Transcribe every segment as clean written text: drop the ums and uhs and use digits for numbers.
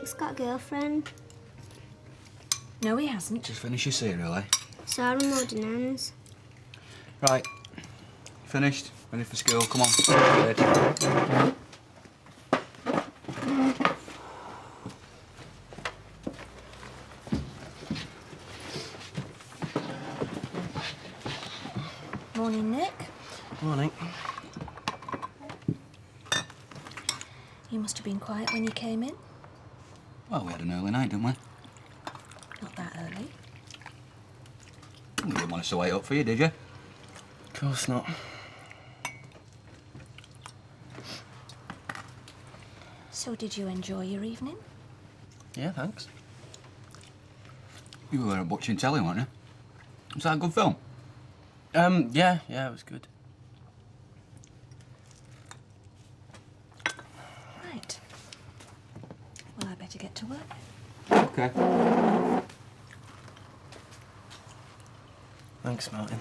Nick's got a girlfriend. No, he hasn't. Just finish your cereal, eh? Sarah Mordinans. Right. Finished? Ready for school? Come on. Good. Morning, Nick. Morning. You must have been quiet when you came in. Well, we had an early night, didn't we? Not that early. You didn't want us to wait up for you, did you? Of course not. So did you enjoy your evening? Yeah, thanks. You were watching telly, weren't you? Was that a good film? Yeah, it was good. Right. Well, I better get to work. Okay. Thanks, Martin.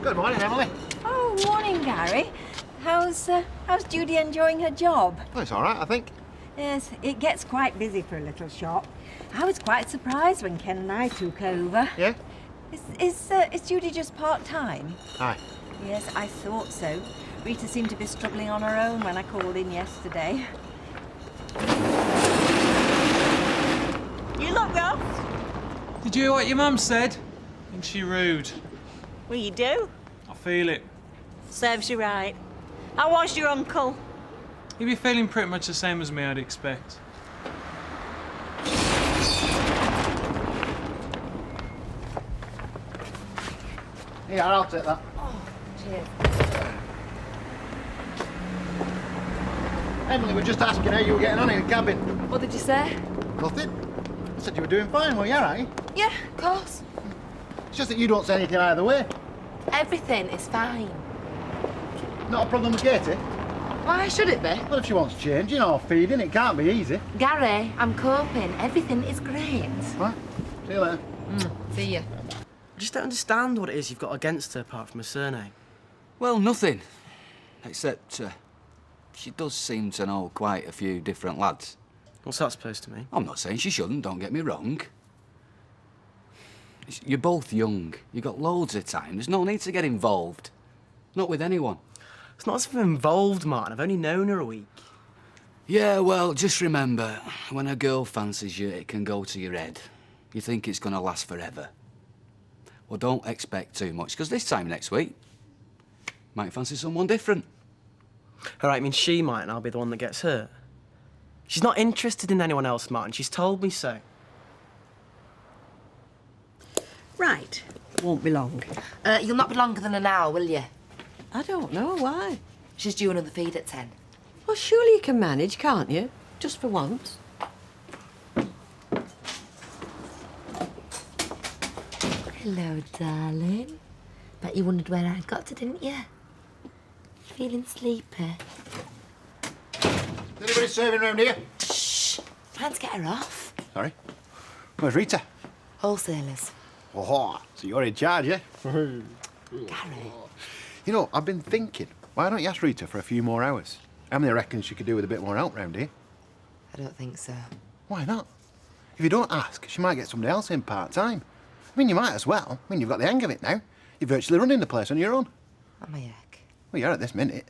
Good morning, Emily. Oh, morning, Gary. How's Judy enjoying her job? Well, it's all right, I think. Yes, it gets quite busy for a little shop. I was quite surprised when Ken and I took over. Yeah? Is Judy just part-time? Aye. Yes, I thought so. Rita seemed to be struggling on her own when I called in yesterday. You look rough. Did you hear what your mum said? I think she rude. Well, you do. I feel it. Serves you right. How was your uncle? He'd be feeling pretty much the same as me, I'd expect. Yeah, I'll take that. Oh, cheers. Emily, we're just asking how you were getting on in the cabin. What did you say? Nothing. I said you were doing fine, well, you all right? Yeah, of course. It's just that you don't say anything either way. Everything is fine. Not a problem with Katie? Why should it be? Well, if she wants changing or feeding, it can't be easy. Gary, I'm coping. Everything is great. Right? See you later. See ya. I just don't understand what it is you've got against her apart from her surname. Well, nothing. Except, she does seem to know quite a few different lads. What's that supposed to mean? I'm not saying she shouldn't, don't get me wrong. You're both young. You've got loads of time. There's no need to get involved. Not with anyone. It's not as if I'm involved, Martin. I've only known her a week. Yeah, well, just remember, when a girl fancies you, it can go to your head. You think it's going to last forever. Well, don't expect too much, because this time next week, might fancy someone different. All right, I mean, she might, and I'll be the one that gets hurt. She's not interested in anyone else, Martin. She's told me so. Right. Won't be long. You'll not be longer than an hour, will you? I don't know, why? She's due another feed at 10. Well, surely you can manage, can't you? Just for once. Hello, darling. Bet you wondered where I'd got to, didn't you? Feeling sleepy? Is anybody serving round here? Shh. Trying to get her off. Sorry. Where's Rita? Wholesalers. Oh, so you're in charge, eh? Gary. You know, I've been thinking, why don't you ask Rita for a few more hours? Emily reckons she could do with a bit more help round here. I don't think so. Why not? If you don't ask, she might get somebody else in part-time. I mean, you might as well. I mean, you've got the hang of it now. You're virtually running the place on your own. Am I heck? Well, you're at this minute.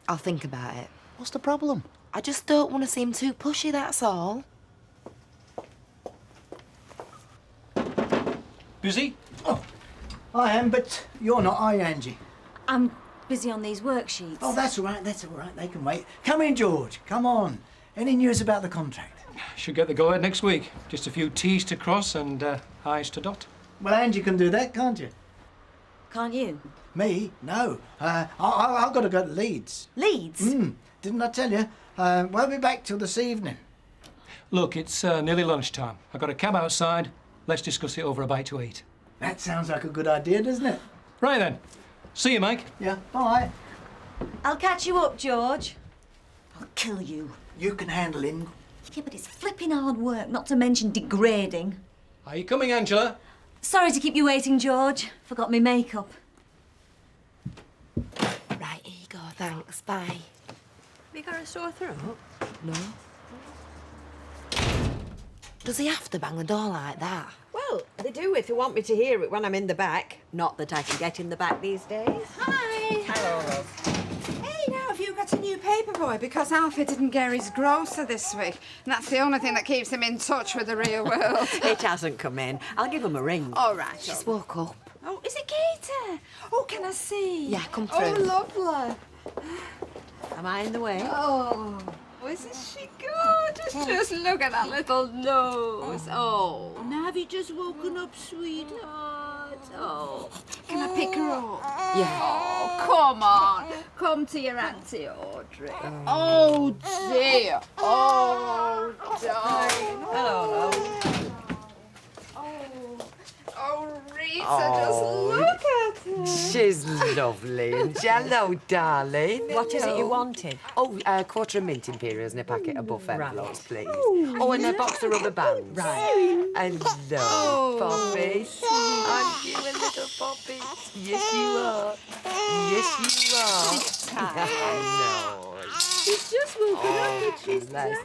I'll think about it. What's the problem? I just don't want to seem too pushy, that's all. Busy? Oh, I am, but you're not, are you, Angie? I'm busy on these worksheets. Oh, that's all right, they can wait. Come in, George, come on. Any news about the contract? Should get the go-ahead next week. Just a few T's to cross and I's to dot. Well, Angie can do that, can't you? Can't you? Me? No. I've got to go to Leeds. Leeds? Didn't I tell you? Won't be back till this evening. Look, it's nearly lunchtime. I've got a cab outside. Let's discuss it over a bite to eat. That sounds like a good idea, doesn't it? Right then. See you, Mike. Yeah, bye. I'll catch you up, George. I'll kill you. You can handle him. Yeah, but it's flipping hard work, not to mention degrading. Are you coming, Angela? Sorry to keep you waiting, George. Forgot my makeup. Thanks, bye. Have you got a sore throat? No. Does he have to bang the door like that? Well, they do if they want me to hear it when I'm in the back. Not that I can get in the back these days. Hi. Hello, love. Hey, now have you got a new paper boy? Because Alfie didn't get his grocer this week. And that's the only thing that keeps him in touch with the real world. It hasn't come in. I'll give him a ring. All right. Just woke up. Oh, is it Gator? Oh, can I see? Yeah, come Oh, through. lovely. Am I in the way? Oh, isn't she gorgeous? Just look at that little nose. Oh. Now have you just woken up, sweetheart? Oh. Can I pick her up? Yeah. Oh, come on. Come to your Auntie Audrey. Oh, dear. Oh, darling. Hello, love. Oh, Rita, just look at her. She's lovely. Hello, darling. What is it you wanted? Oh, a quarter of mint imperials and a packet of buff envelopes, please. Oh, and a box of rubber bands. Right. Hello, Poppy. Aren't you a little Poppy? Yes, you are. Yes, you are. I know. She's just woken up and she's bless.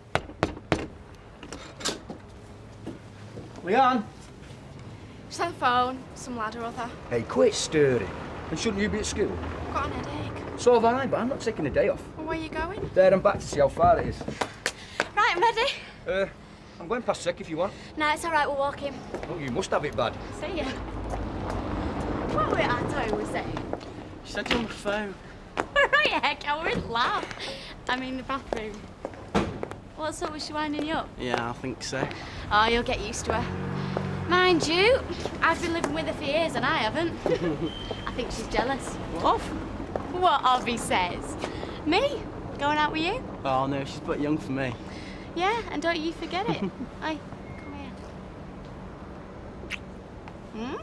Leon. Just on the phone, some lad or other. Hey, quit stirring. And shouldn't you be at school? I've got an headache. So have I, but I'm not taking a day off. Well, where are you going? There and back to see how far it is. Right, I'm ready. I'm going past Sec if you want. No, it's all right, we'll walk in. Oh, you must have it bad. See ya. What were I saying? She said you're on the phone. Right, heck, I wouldn't laugh. I'm in the bathroom. What's up, was she winding you up? Yeah, I think so. Oh, you'll get used to her. Mind you, I've been living with her for years and I haven't. I think she's jealous. What? What Obby says. Me? Going out with you? Oh, no, she's but young for me. Yeah, and don't you forget it. Hey, come here.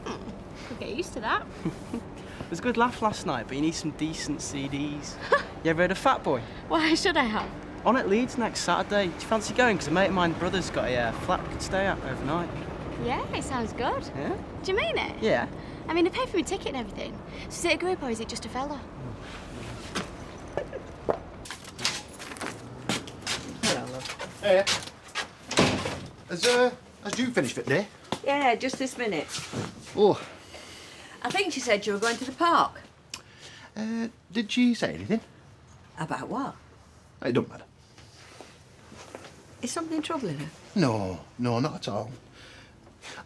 Could get used to that. It was a good laugh last night, but you need some decent CDs. You ever heard of Fat Boy? Why should I have? On at Leeds next Saturday. Do you fancy going? Because a mate of mine's brother's got a flat we could stay at overnight. Yeah, it sounds good. Yeah? Do you mean it? Yeah. I mean, they pay for my ticket and everything. So is it a group or is it just a fella? Hello, love. Hey. Has Jude finished for the day? Yeah, just this minute. Oh. I think she said you were going to the park. Did she say anything? About what? It don't matter. Is something troubling her? No, not at all.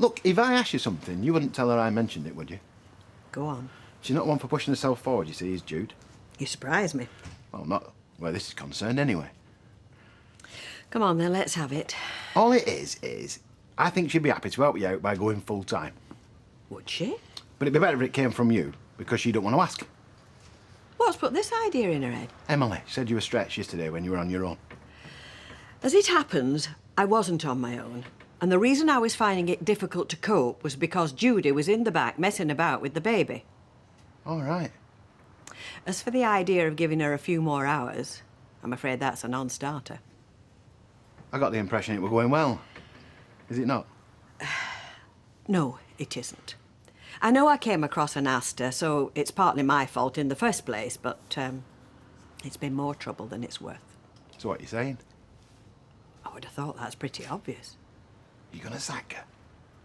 Look, if I asked you something, you wouldn't tell her I mentioned it, would you? Go on. She's not one for pushing herself forward, you see, is Jude. You surprise me. Well, not where this is concerned, anyway. Come on, then, let's have it. All it is, I think she'd be happy to help you out by going full-time. Would she? But it'd be better if it came from you, because you don't want to ask. What's put this idea in her head? Emily said you were stretched yesterday when you were on your own. As it happens, I wasn't on my own. And the reason I was finding it difficult to cope was because Judy was in the back messing about with the baby. All right. As for the idea of giving her a few more hours, I'm afraid that's a non-starter. I got the impression it were going well. Is it not? No, it isn't. I know I came across and asked her, so it's partly my fault in the first place, but it's been more trouble than it's worth. So what are you saying? I would have thought that's pretty obvious. You're gonna sack her?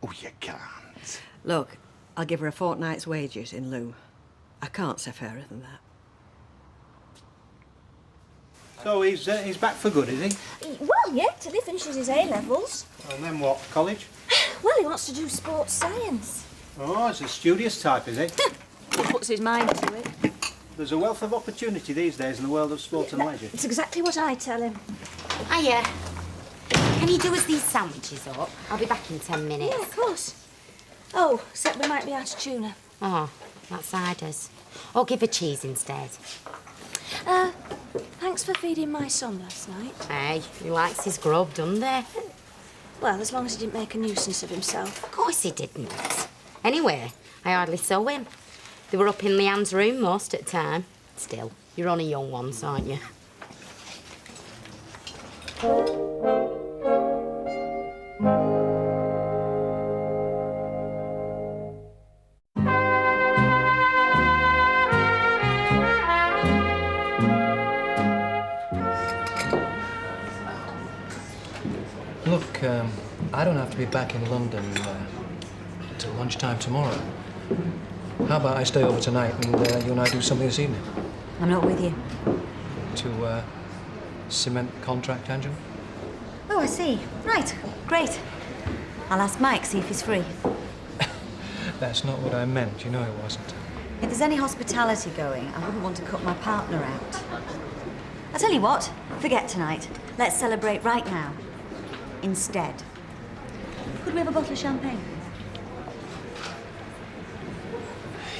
Oh, you can't. Look, I'll give her a fortnight's wages in lieu. I can't say fairer than that. So he's back for good, is he? Well, yeah, till he finishes his A-levels. And then what, college? Well, he wants to do sports science. Oh, he's a studious type, is he? He puts his mind to it. There's a wealth of opportunity these days in the world of sport and leisure. It's exactly what I tell him. Hiya. Can you do us these sandwiches up? I'll be back in 10 minutes. Yeah, of course. Oh, except we might be out of tuna. Oh, that's ciders. Or give her cheese instead. Thanks for feeding my son last night. Hey, he likes his grub, doesn't he? Well, as long as he didn't make a nuisance of himself. Of course he didn't. Anyway, I hardly saw him. They were up in Leanne's room most of the time. Still, you're only young ones, aren't you? I don't have to be back in London until lunchtime tomorrow. How about I stay over tonight and you and I do something this evening? I'm not with you. To cement the contract, Angela? Oh, I see. Right. Great. I'll ask Mike, see if he's free. That's not what I meant. You know it wasn't. If there's any hospitality going, I wouldn't want to cut my partner out. I'll tell you what, forget tonight. Let's celebrate right now. Instead. Could we have a bottle of champagne?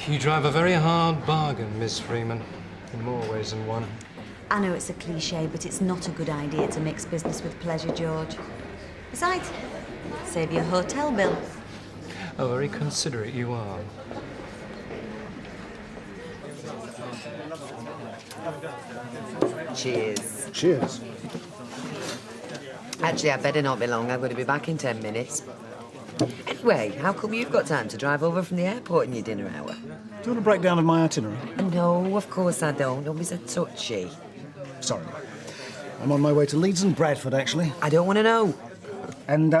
You drive a very hard bargain, Miss Freeman, in more ways than one. I know it's a cliché, but it's not a good idea to mix business with pleasure, George. Besides, save your hotel bill. Oh, very considerate you are. Cheers. Cheers. Actually, I better not be long. I'm going to be back in 10 minutes. Anyway, how come you've got time to drive over from the airport in your dinner hour? Do you want a breakdown of my itinerary? No, of course I don't. Don't be so touchy. Sorry. I'm on my way to Leeds and Bradford, actually. I don't want to know. And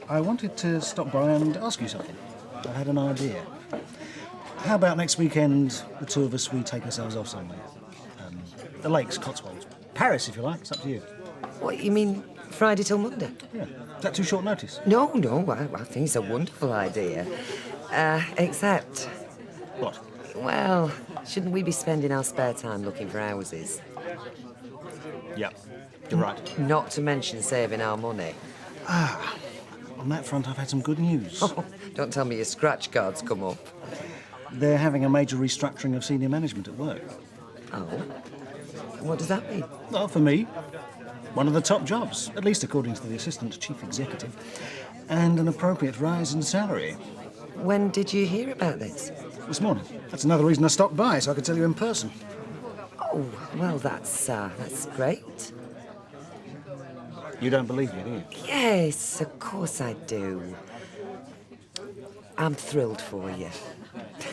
I wanted to stop by and ask you something. I had an idea. How about next weekend, the two of us, we take ourselves off somewhere? The Lakes, Cotswolds. Paris, if you like. It's up to you. What, you mean Friday till Monday? Yeah. Is that too short notice? No, I think it's a wonderful idea. Except... What? Well, shouldn't we be spending our spare time looking for houses? Yeah, you're right. Not to mention saving our money. On that front, I've had some good news. Oh, don't tell me your scratch cards come up. They're having a major restructuring of senior management at work. Oh? What does that mean? Well, for me, one of the top jobs, at least according to the assistant chief executive, and an appropriate rise in salary. When did you hear about this? This morning. That's another reason I stopped by, so I could tell you in person. Oh, well, that's great. You don't believe me, do you? Yes, of course I do. I'm thrilled for you.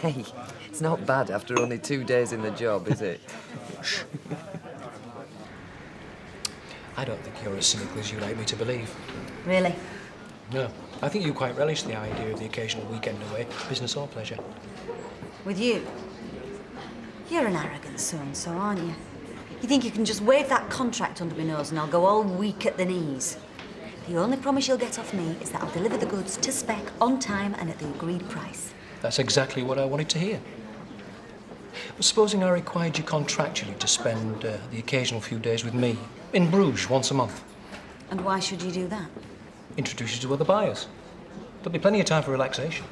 Hey, it's not bad after only 2 days in the job, is it? I don't think you're as cynical as you like me to believe. Really? No. I think you quite relish the idea of the occasional weekend away, business or pleasure. With you? You're an arrogant so-and-so, aren't you? You think you can just wave that contract under my nose and I'll go all weak at the knees? The only promise you'll get off me is that I'll deliver the goods to spec, on time and at the agreed price. That's exactly what I wanted to hear. But supposing I required you contractually to spend the occasional few days with me in Bruges once a month. And why should you do that? Introduce you to other buyers. There'll be plenty of time for relaxation.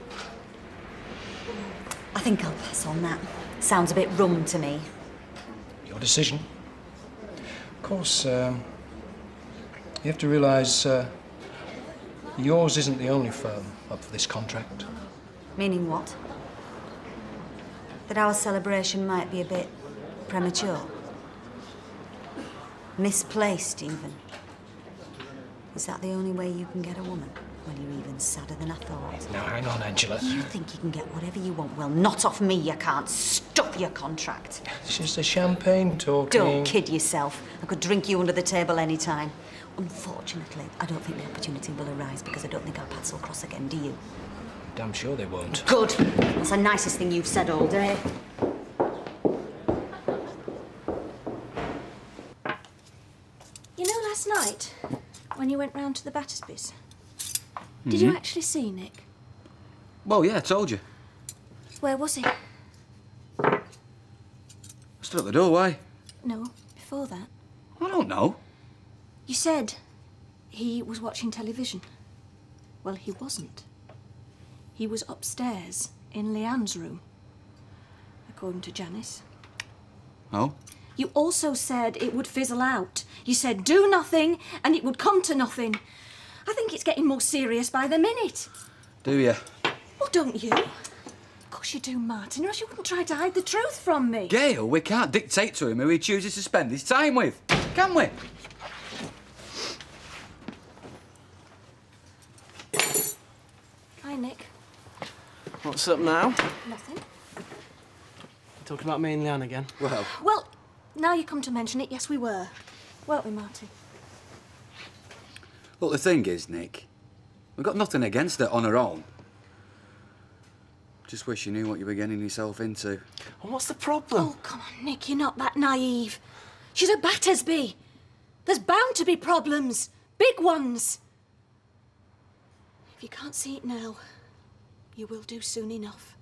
I think I'll pass on that. Sounds a bit rum to me. Your decision. Of course, you have to realise yours isn't the only firm up for this contract. Meaning what? That our celebration might be a bit premature? Misplaced, even? Is that the only way you can get a woman? Well, you're even sadder than I thought. Now, hang on, Angela. You think you can get whatever you want? Well, not off me, you can't. Stop your contract. It's just a champagne talking. Don't kid yourself. I could drink you under the table any time. Unfortunately, I don't think the opportunity will arise because I don't think our paths will cross again, do you? Damn sure they won't. Good. That's the nicest thing you've said all day. You know, last night, when you went round to the Battersbys, did you actually see Nick? Well, yeah, I told you. Where was he? I stood at the door, why? No, before that. I don't know. You said he was watching television. Well, he wasn't. He was upstairs in Leanne's room, according to Janice. Oh? You also said it would fizzle out. You said do nothing and it would come to nothing. I think it's getting more serious by the minute. Do you? Well, don't you? Of course you do, Martin, or else you wouldn't try to hide the truth from me. Gail, we can't dictate to him who he chooses to spend his time with, can we? Hi, Nick. What's up now? Nothing. Talking about me and Leanne again? Well, now you come to mention it, yes, we were. Weren't we, Martin? Look, the thing is, Nick, We've got nothing against her on her own. Just wish you knew what you were getting yourself into. And what's the problem? Oh, come on, Nick, you're not that naive. She's a Battersby. There's bound to be problems. Big ones. If you can't see it now, you will do soon enough.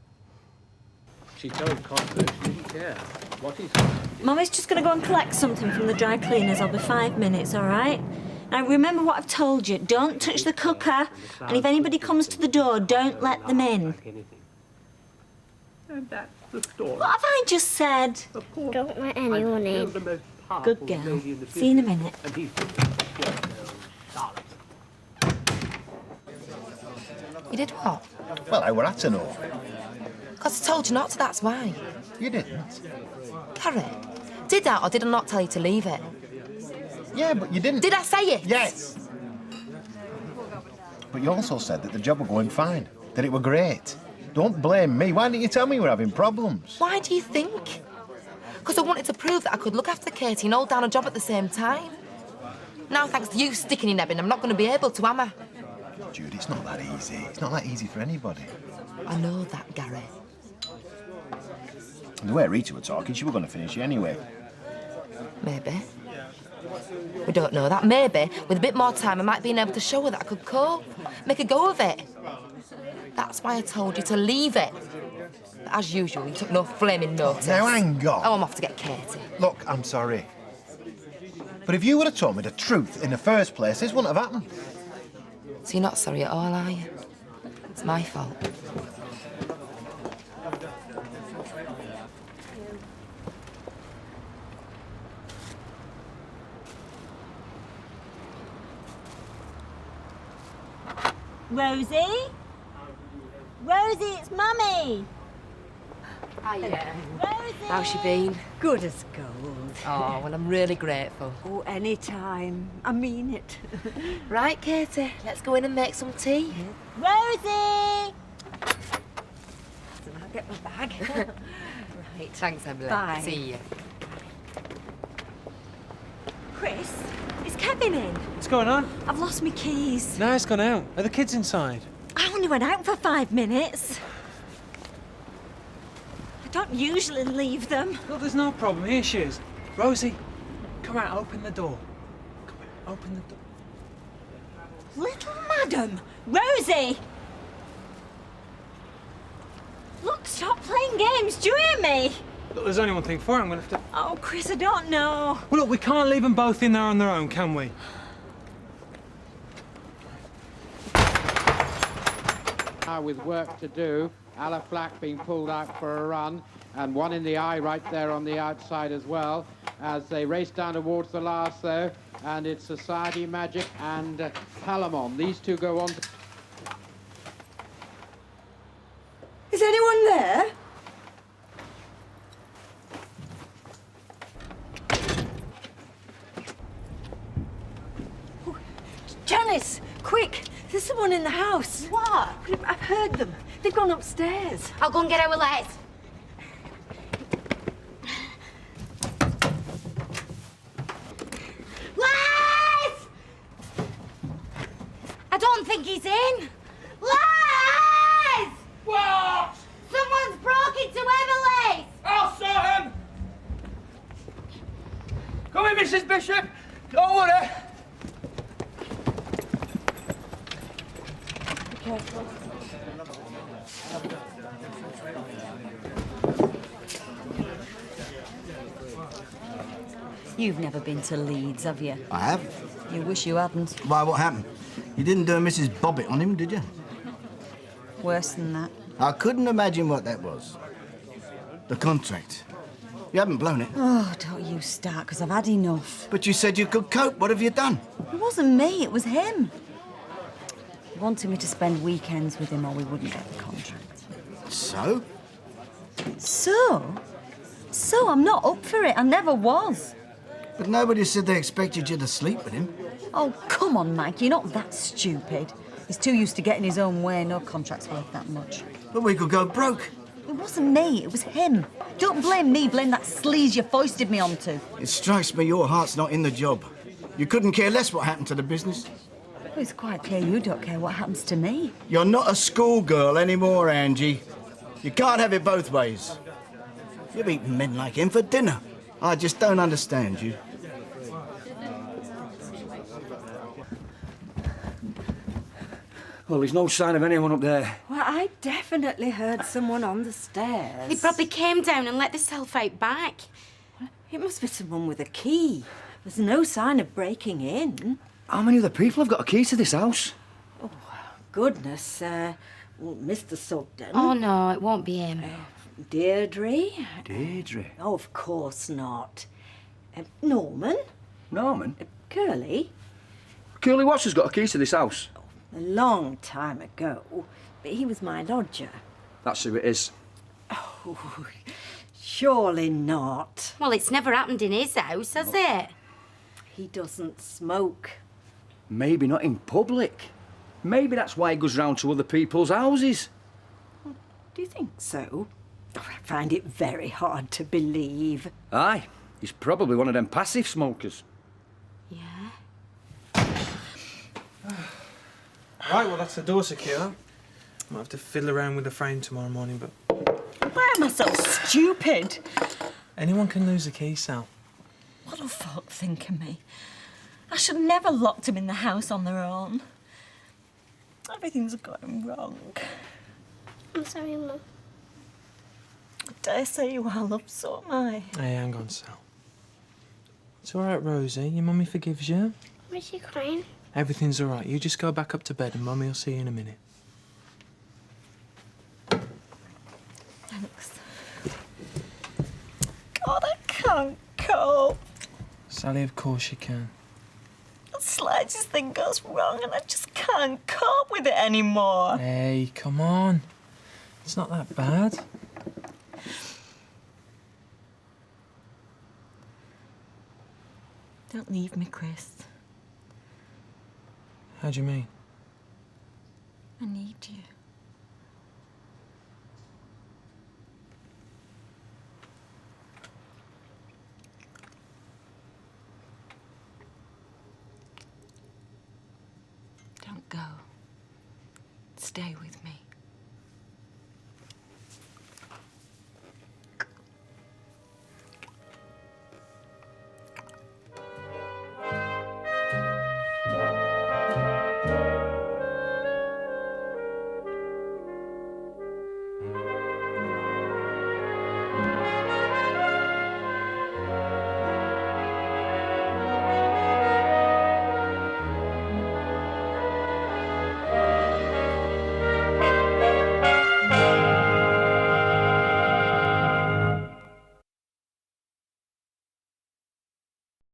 She told Constance she didn't care. What is Mummy's just going to go and collect something from the dry cleaners. I'll be 5 minutes, all right? Now, remember what I've told you. Don't touch the cooker. And if anybody comes to the door, don't let them in. And that's the story. What have I just said? Don't let anyone in. Good girl. See you in a minute. You did what? Well, I were at to know. Because I told you not to, that's why. You didn't? Corrie, did I or did I not tell you to leave it? Yeah, but you didn't. Did I say it? Yes. But you also said that the job were going fine, that it were great. Don't blame me. Why didn't you tell me we're having problems? Why do you think? Because I wanted to prove that I could look after Katie and hold down a job at the same time. Now, thanks to you sticking in Ebbing, I'm not going to be able to, am I? Jude, it's not that easy. It's not that easy for anybody. I know that, Gary. And the way Rita were talking, she were going to finish you anyway. Maybe. We don't know that. Maybe, with a bit more time, I might be able to show her that I could cope. Make a go of it. That's why I told you to leave it. But as usual, you took no flaming notice. Now, hang on. Oh, I'm off to get Katie. Look, I'm sorry. But if you would have told me the truth in the first place, this wouldn't have happened. So you're not sorry at all, are you? It's my fault. Rosie? Rosie, it's Mummy. Hiya. Rosie! How's she been? Good as gold. Oh, well, I'm really grateful. Oh, any time. I mean it. Right, Katie, let's go in and make some tea. Rosie! I'll get my bag. Right. Thanks, Emily. Bye. See you. Chris, is Kevin in? What's going on? I've lost my keys. No, it's gone out. Are the kids inside? I only went out for 5 minutes. I don't usually leave them. Look, there's no problem. Here she is. Rosie, come out, open the door. Come out, open the door. Little madam! Rosie! Look, stop playing games. Do you hear me? Look, there's only one thing for it. I'm going to have to... Oh, Chris, I don't know. Well, look, we can't leave them both in there on their own, can we? With work to do, Ala Flack being pulled out for a run, and one in the eye right there on the outside as well, as they race down towards the last though, and it's Society Magic and Palamon. These two go on. Is anyone there? Janice, quick! There's someone in the house. What? I've heard them. They've gone upstairs. I'll go and get our legs. Les! I don't think he's in. Les! What? Someone's broke into Emily's. I'll sort him! Come in, Mrs. Bishop. Don't worry. Careful. You've never been to Leeds, have you? I have. You wish you hadn't. Why, what happened? You didn't do a Mrs. Bobbit on him, did you? Worse than that. I couldn't imagine what that was. The contract. You haven't blown it. Oh, don't you start, because I've had enough. But you said you could cope. What have you done? It wasn't me, it was him. He wanted me to spend weekends with him or we wouldn't get the contract. So? So, I'm not up for it. I never was. But nobody said they expected you to sleep with him. Oh, come on, Mike, you're not that stupid. He's too used to getting his own way. No contract's worth that much. But we could go broke. It wasn't me, it was him. Don't blame me, blame that sleaze you foisted me onto. It strikes me your heart's not in the job. You couldn't care less what happened to the business. It's quite clear you don't care what happens to me. You're not a schoolgirl anymore, Angie. You can't have it both ways. You've eaten men like him for dinner. I just don't understand you. Well, there's no sign of anyone up there. Well, I definitely heard someone on the stairs. He probably came down and let himself out back. It must be someone with a key. There's no sign of breaking in. How many other people have got a key to this house? Oh, goodness. Well, Mr. Sugden. Oh, no, it won't be him. Deirdre? Deirdre? Oh, of course not. Norman? Norman? Curly? Curly Watts has got a key to this house. A long time ago, but he was my lodger. That's who it is. Oh, surely not. Well, it's never happened in his house, has it? He doesn't smoke. Maybe not in public. Maybe that's why he goes round to other people's houses. Do you think so? Oh, I find it very hard to believe. Aye, he's probably one of them passive smokers. Right, well, that's the door secure. Might have to fiddle around with the frame tomorrow morning, but... Why am I so stupid? Anyone can lose a key, Sal. What'll folk think of me? I should never have locked them in the house on their own. Everything's going wrong. I'm sorry, Mum. I dare say you are, love, so am I. Hey, hang on, Sal. It's all right, Rosie. Your mummy forgives you. Why is she crying? Everything's all right. You just go back up to bed and Mummy will see you in a minute. Thanks. God, I can't cope. Sally, of course you can. The slightest thing goes wrong and I just can't cope with it anymore. Hey, come on. It's not that bad. Don't leave me, Chris. How do you mean? I need you. Don't go. Stay with me.